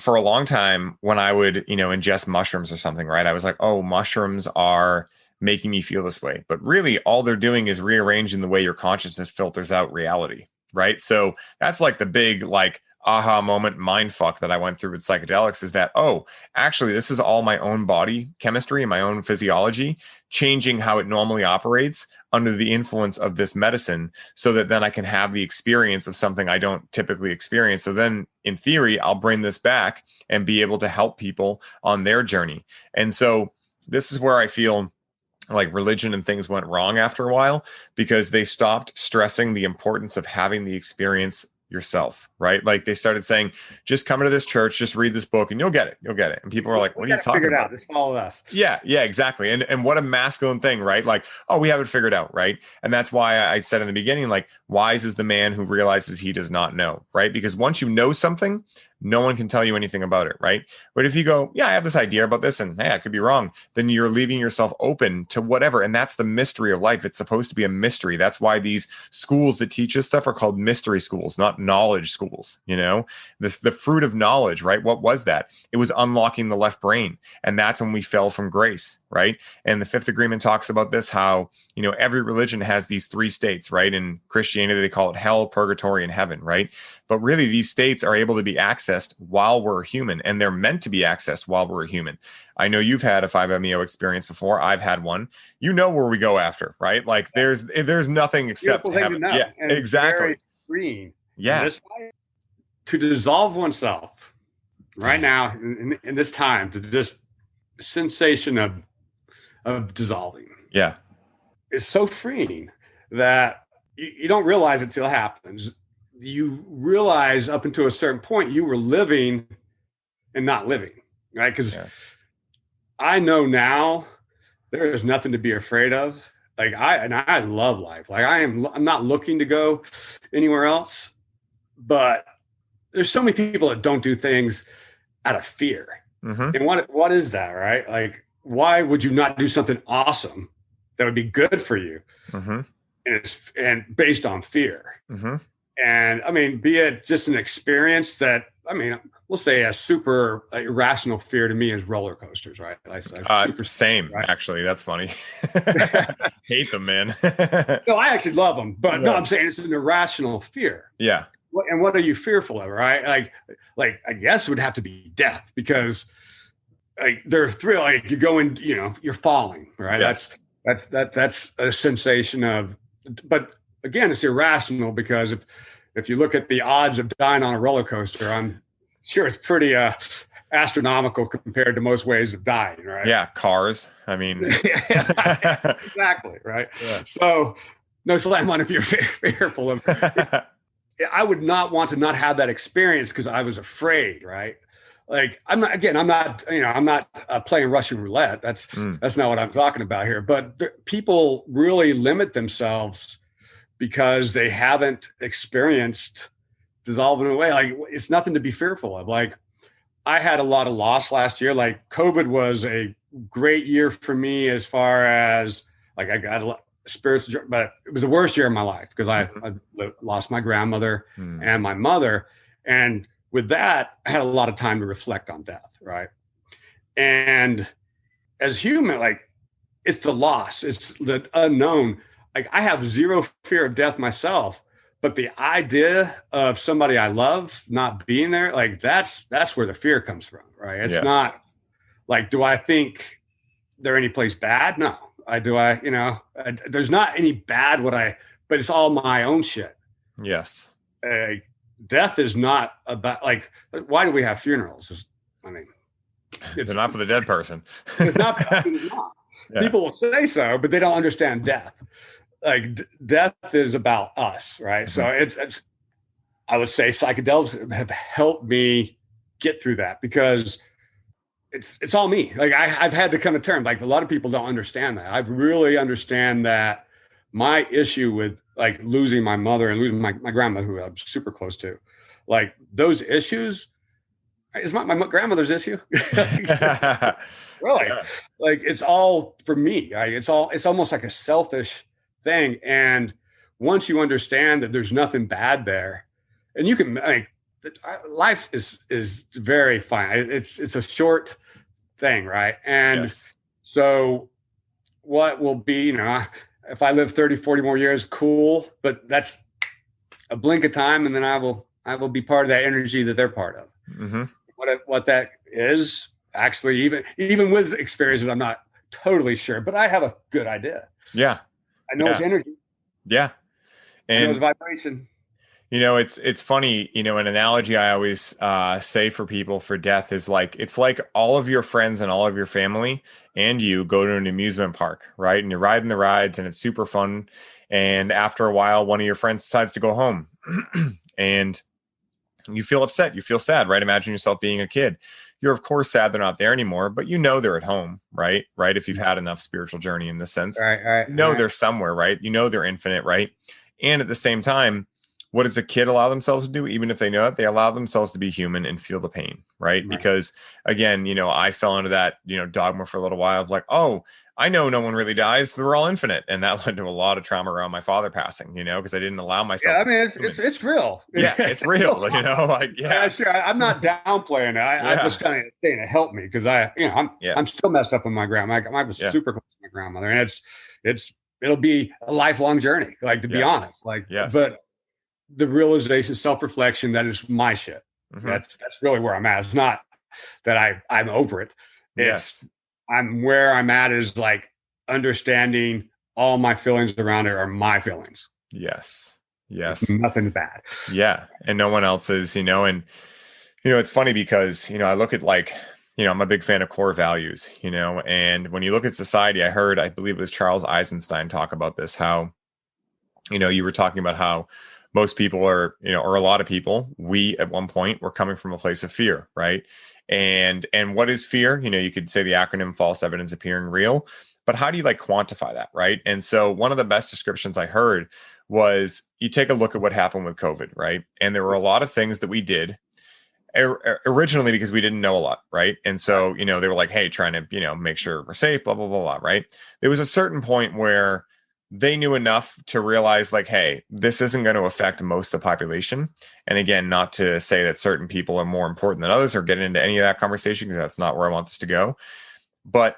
for a long time when I would, ingest mushrooms or something, right? I was like, oh, mushrooms are making me feel this way. But really all they're doing is rearranging the way your consciousness filters out reality, right? So that's like the big, like, aha moment mind fuck that I went through with psychedelics is that, oh, actually, this is all my own body chemistry and my own physiology changing how it normally operates under the influence of this medicine so that then I can have the experience of something I don't typically experience. So then in theory, I'll bring this back and be able to help people on their journey. And so this is where I feel like religion and things went wrong after a while because they stopped stressing the importance of having the experience yourself, right? Like they started saying, just come into this church, just read this book and you'll get it. You'll get it. And people are like, what are you talking about? Just follow us. Yeah, exactly. And what a masculine thing, right? Like, oh, we have it figured out, right? And that's why I said in the beginning, like, wise is the man who realizes he does not know, right? Because once you know something, no one can tell you anything about it, right? But if you go, yeah, I have this idea about this and hey, I could be wrong, then you're leaving yourself open to whatever. And that's the mystery of life. It's supposed to be a mystery. That's why these schools that teach us stuff are called mystery schools, not knowledge schools, the fruit of knowledge, right? What was that? It was unlocking the left brain. And that's when we fell from grace, right? And the Fifth Agreement talks about this, how, every religion has these three states, right? In Christianity, they call it hell, purgatory, and heaven, right? But really, these states are able to be accessed while we're human, and they're meant to be accessed while we're human. I know you've had a 5-MeO experience before. I've had one. You know where we go after, right? Like there's nothing except heaven. Yeah, and exactly. It's freeing. Yeah. To dissolve oneself right now in this time, to just sensation of dissolving. Yeah. It's so freeing that you don't realize it till it happens. You realize up until a certain point you were living and not living, right? Because I know now there is nothing to be afraid of. Like I love life. Like I'm not looking to go anywhere else, but there's so many people that don't do things out of fear. Mm-hmm. And what is that, right? Like, why would you not do something awesome that would be good for you? Mm-hmm. And based on fear. Mm-hmm. And I mean, be it just an experience that, I mean, we'll say a super irrational fear to me is roller coasters, right? Same, right? Actually, that's funny. Hate them, man. No, I actually love them, but no, I'm saying it's an irrational fear. Yeah. And what are you fearful of, right? Like I guess it would have to be death because they're thrill. Like you're going, you're falling, right? Yes. That's a sensation of, but again, it's irrational because if you look at the odds of dying on a roller coaster, I'm sure it's pretty astronomical compared to most ways of dying, right? Yeah, cars. I mean, exactly, right? Yeah. So, no slam on if you're fearful of it. I would not want to not have that experience because I was afraid, right? Like I'm not playing Russian roulette. That's not what I'm talking about here. But people really limit themselves because they haven't experienced dissolving away. Like it's nothing to be fearful of. Like I had a lot of loss last year. Like COVID was a great year for me as far as like I got a lot of spiritual, but it was the worst year of my life because I lost my grandmother and my mother. And with that, I had a lot of time to reflect on death, right? And as human, like it's the loss, it's the unknown. Like I have zero fear of death myself, but the idea of somebody I love not being there, like that's where the fear comes from, right? It's not like, do I think they're any place bad? No. There's not any bad but it's all my own shit. Yes. Death is not about like, why do we have funerals? They're not for the dead person. It's not. It's not. Yeah. People will say so, but they don't understand death. Like death is about us, right? Mm-hmm. So it's I would say psychedelics have helped me get through that because it's all me. Like I've had to come to terms. Like a lot of people don't understand that. I really understand that my issue with like losing my mother and losing my grandmother, who I'm super close to, like those issues is my grandmother's issue. Really? Yeah. Like it's all for me. It's almost like a selfish thing. And once you understand that there's nothing bad there, and you can like life is very fine. It's a short thing, right? And so what will be, if I live 30, 40 more years, cool, but that's a blink of time, and then I will be part of that energy that they're part of. Mm-hmm. What that is, actually, even with experiences, I'm not totally sure, but I have a good idea. Yeah. I know it's energy. Yeah. And I know it's vibration. It's funny, an analogy I always say for people for death is like, it's like all of your friends and all of your family and you go to an amusement park, right? And you're riding the rides and it's super fun. And after a while, one of your friends decides to go home and you feel upset. You feel sad, right? Imagine yourself being a kid. You're of course sad they're not there anymore, but they're at home, right? Right. If you've had enough spiritual journey in this sense, right. They're somewhere, right? They're infinite, right? And at the same time, what does a kid allow themselves to do? Even if they know it, they allow themselves to be human and feel the pain, right? Because again, I fell into that, dogma for a little while of like, oh, I know no one really dies. So we're all infinite. And that led to a lot of trauma around my father passing, because I didn't allow myself. Yeah, I mean, it's real. Yeah, it's real, Yeah, sure. I'm not downplaying it. I'm just saying to help me because I'm still messed up with my grandma. I was super close to my grandmother, and it'll be a lifelong journey, like to be honest. But the realization, self-reflection, that is my shit. Mm-hmm. That's really where I'm at. It's not that I'm over it. I'm where I'm at is like understanding all my feelings around it are my feelings. Yes. It's nothing bad. Yeah. And no one else's, and, it's funny because, I look at like, I'm a big fan of core values, and when you look at society, I believe it was Charles Eisenstein talk about this, how, you were talking about how most people are, or a lot of people, we at one point were coming from a place of fear, right? And what is fear? You could say the acronym false evidence appearing real, but how do you like quantify that, right? And so one of the best descriptions I heard was you take a look at what happened with COVID, right? And there were a lot of things that we did originally because we didn't know a lot, right? And so, they were like, hey, trying to, make sure we're safe, blah, blah, blah, blah, right? There was a certain point where they knew enough to realize like, hey, this isn't going to affect most of the population. And again, not to say that certain people are more important than others or get into any of that conversation, because that's not where I want this to go. But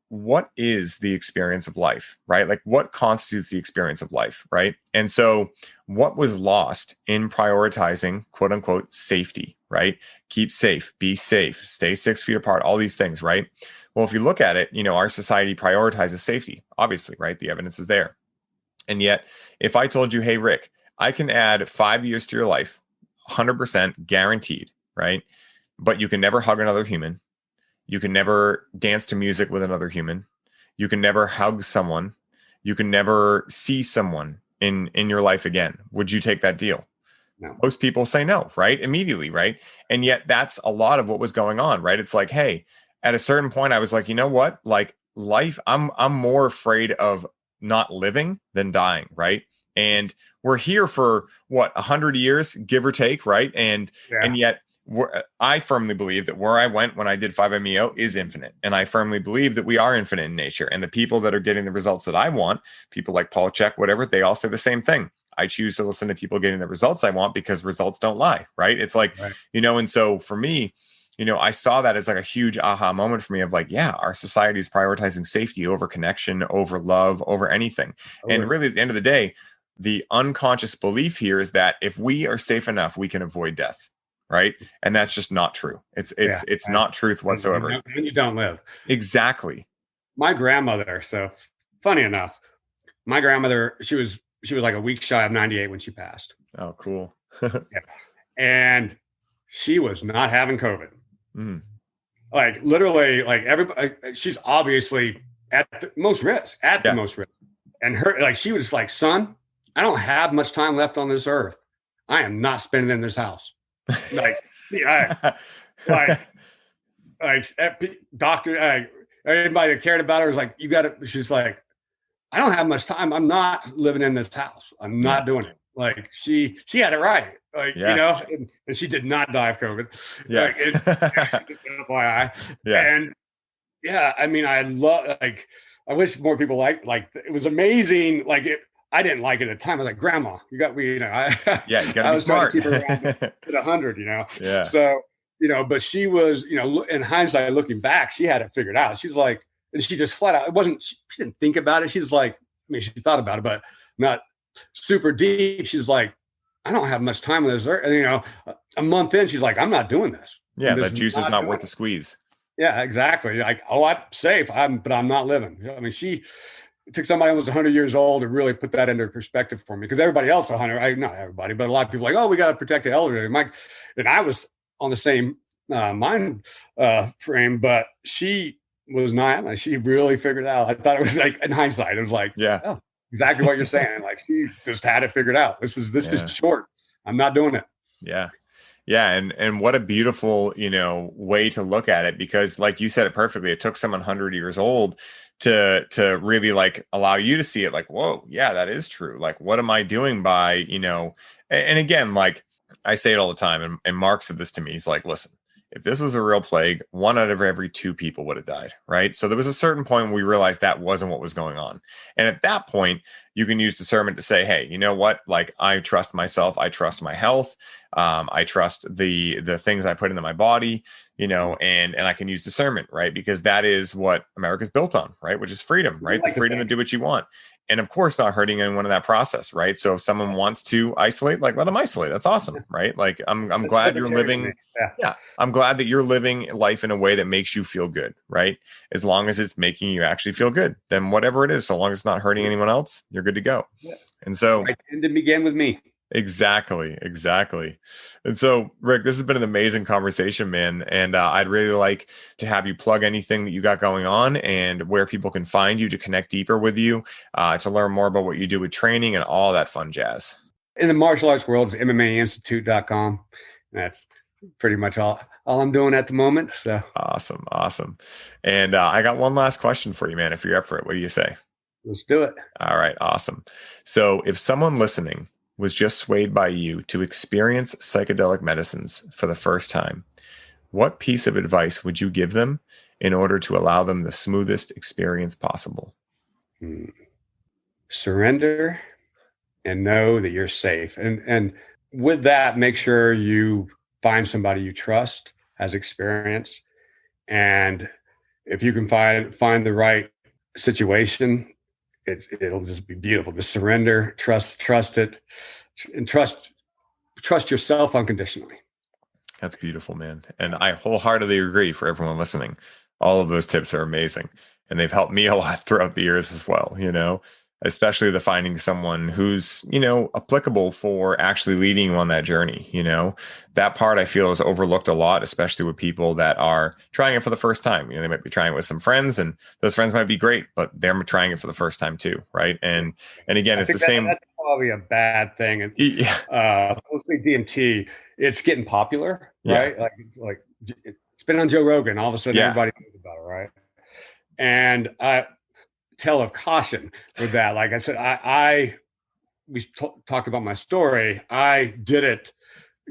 what is the experience of life, right? Like what constitutes the experience of life, right? And so what was lost in prioritizing, quote unquote, safety, right? Keep safe, be safe, stay 6 feet apart, all these things, right? Well, if you look at it, our society prioritizes safety, obviously, right? The evidence is there. And yet, if I told you, hey, Rick, I can add 5 years to your life, 100% guaranteed, right? But you can never hug another human. You can never dance to music with another human. You can never hug someone. You can never see someone in your life again. Would you take that deal? No. Most people say no, right? Immediately, right? And yet that's a lot of what was going on, right? It's like, hey, at a certain point, I was like, you know what? Like life, I'm more afraid of not living than dying, right? And we're here for what, 100 years, give or take, right? And yet I firmly believe that where I went when I did 5-MeO is infinite. And I firmly believe that we are infinite in nature. And the people that are getting the results that I want, people like Paul Chek, whatever, they all say the same thing. I choose to listen to people getting the results I want because results don't lie, right? It's like, and so for me, I saw that as like a huge aha moment for me of like, yeah, our society is prioritizing safety over connection, over love, over anything. And really at the end of the day, the unconscious belief here is that if we are safe enough, we can avoid death. Right. And that's just not true. It's not truth whatsoever. And you don't live. Exactly. My grandmother. So funny enough, my grandmother, she was like a week shy of 98 when she passed. Oh, cool. And she was not having COVID. Mm. Like literally, like everybody, she's obviously at the most risk, the most risk. And her, like, she was like, son, I don't have much time left on this earth. I am not spending in this house. Like, doctor, everybody that cared about her was like, you got to, she's like, I don't have much time. I'm not living in this house. I'm not doing it. Like she had it right. Like, and she did not die of COVID. Yeah. FYI. Yeah. And I mean, I wish more people like it was amazing. Like I didn't like it at the time. I was like, Grandma, you got me, you got to be smart. Keep her around at 100, Yeah. So, but she was, in hindsight, looking back, she had it figured out. She's like, and she just flat out, it wasn't, she didn't think about it. She was like, I mean, she thought about it, but not super deep. She's like, I don't have much time with this. And, a month in, she's like, I'm not doing this. Yeah. That juice is not worth the squeeze. Yeah, exactly. Like, I'm safe. But I'm not living. I mean, it took somebody who was 100 years old to really put that into perspective for me. Because everybody else, 100, not everybody, but a lot of people like, oh, we got to protect the elderly. And I was on the same mind frame, but she was not. Like, she really figured it out. I thought it was like, in hindsight, it was like, oh, exactly what you're saying. Like, she just had it figured out. This is short. I'm not doing it. Yeah. Yeah. And what a beautiful, way to look at it, because like you said it perfectly, it took someone 100 years old to really like allow you to see it like, whoa, yeah, that is true. Like, what am I doing by, and again, like I say it all the time. And Mark said this to me. He's like, listen, if this was a real plague, 1 out of every 2 people would have died, right? So there was a certain point when we realized that wasn't what was going on. And at that point, you can use discernment to say, hey, you know what? Like, I trust myself. I trust my health. I trust the things I put into my body, and I can use discernment, right? Because that is what America's built on, right? Which is freedom, right? The freedom to do what you want. And of course, not hurting anyone in that process, right? So if someone wants to isolate, like, let them isolate. That's awesome, right? Like, I'm glad you're living. Yeah. I'm glad that you're living life in a way that makes you feel good, right? As long as it's making you actually feel good, then whatever it is, so long as it's not hurting anyone else, you're good to go. Yeah. And so I tend to begin with me. Exactly. And so, Rick, this has been an amazing conversation, man. And I'd really like to have you plug anything that you got going on and where people can find you to connect deeper with you, to learn more about what you do with training and all that fun jazz. In the martial arts world, it's MMAinstitute.com. That's pretty much all I'm doing at the moment. So Awesome. And I got one last question for you, man. If you're up for it, what do you say? Let's do it. All right. Awesome. So if someone listening was just swayed by you to experience psychedelic medicines for the first time, what piece of advice would you give them in order to allow them the smoothest experience possible? Surrender and know that you're safe. And with that, make sure you find somebody you trust, has experience. And if you can find the right situation, it'll just be beautiful. Just surrender, trust it, and trust yourself unconditionally. That's beautiful, man. And I wholeheartedly agree. For everyone listening, all of those tips are amazing, and they've helped me a lot throughout the years as well. especially the finding someone who's, applicable for actually leading you on that journey. That part I feel is overlooked a lot, especially with people that are trying it for the first time. They might be trying it with some friends, and those friends might be great, but they're trying it for the first time too. Right. And again, it's the same. That's probably a bad thing. And mostly DMT, it's getting popular, right? Yeah. It's been on Joe Rogan. All of a sudden, everybody knows about it, right? And tell of caution with that. Like I said, we talked about my story. I did it.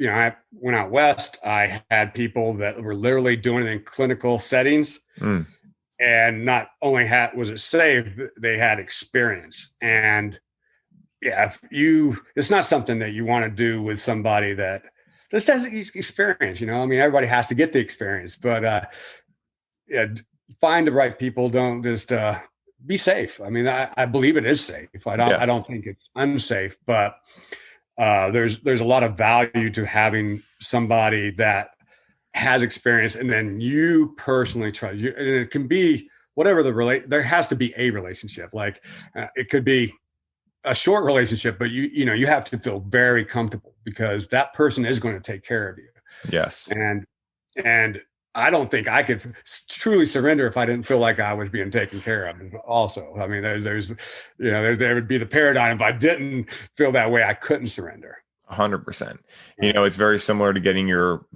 I went out west. I had people that were literally doing it in clinical settings, and not only was it safe, they had experience. And it's not something that you want to do with somebody that just has experience. Everybody has to get the experience, but find the right people. Don't just be safe. I believe it is safe. I don't think it's unsafe, but there's a lot of value to having somebody that has experience, and then you personally trust you. And it can be whatever there has to be a relationship. Like it could be a short relationship, but you have to feel very comfortable because that person is going to take care of you. Yes. And I don't think I could truly surrender if I didn't feel like I was being taken care of. Also, there would be the paradigm. If I didn't feel that way, I couldn't surrender. 100%. It's very similar to getting your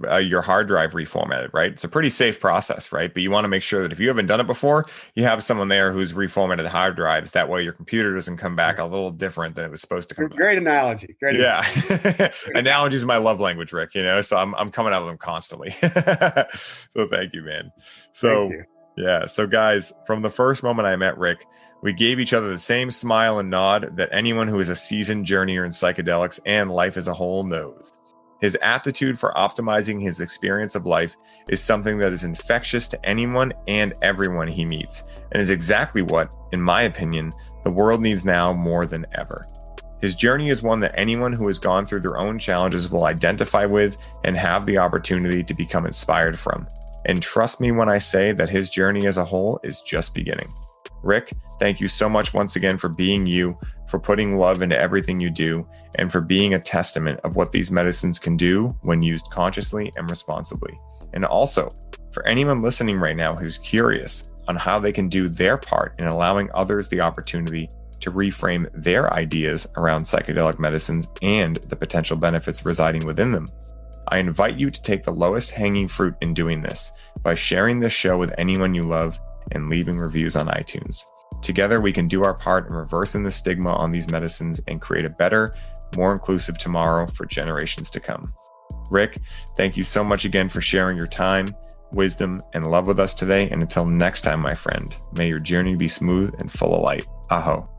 hard drive reformatted, right? It's a pretty safe process, right? But you want to make sure that if you haven't done it before, you have someone there who's reformatted hard drives. That way your computer doesn't come back a little different than it was supposed to come back. Great analogy. Analogy is my love language, Rick, so I'm coming out of them constantly. So thank you, man. So thank you. Yeah. So guys, from the first moment I met Rick, we gave each other the same smile and nod that anyone who is a seasoned journeyer in psychedelics and life as a whole knows. His aptitude for optimizing his experience of life is something that is infectious to anyone and everyone he meets, and is exactly what, in my opinion, the world needs now more than ever. His journey is one that anyone who has gone through their own challenges will identify with and have the opportunity to become inspired from. And trust me when I say that his journey as a whole is just beginning. Rick, thank you so much once again for being you, for putting love into everything you do, and for being a testament of what these medicines can do when used consciously and responsibly. And also, for anyone listening right now who's curious on how they can do their part in allowing others the opportunity to reframe their ideas around psychedelic medicines and the potential benefits residing within them, I invite you to take the lowest hanging fruit in doing this by sharing this show with anyone you love and leaving reviews on iTunes. Together, we can do our part in reversing the stigma on these medicines and create a better, more inclusive tomorrow for generations to come. Rick, thank you so much again for sharing your time, wisdom, and love with us today. And until next time, my friend, may your journey be smooth and full of light. Aho.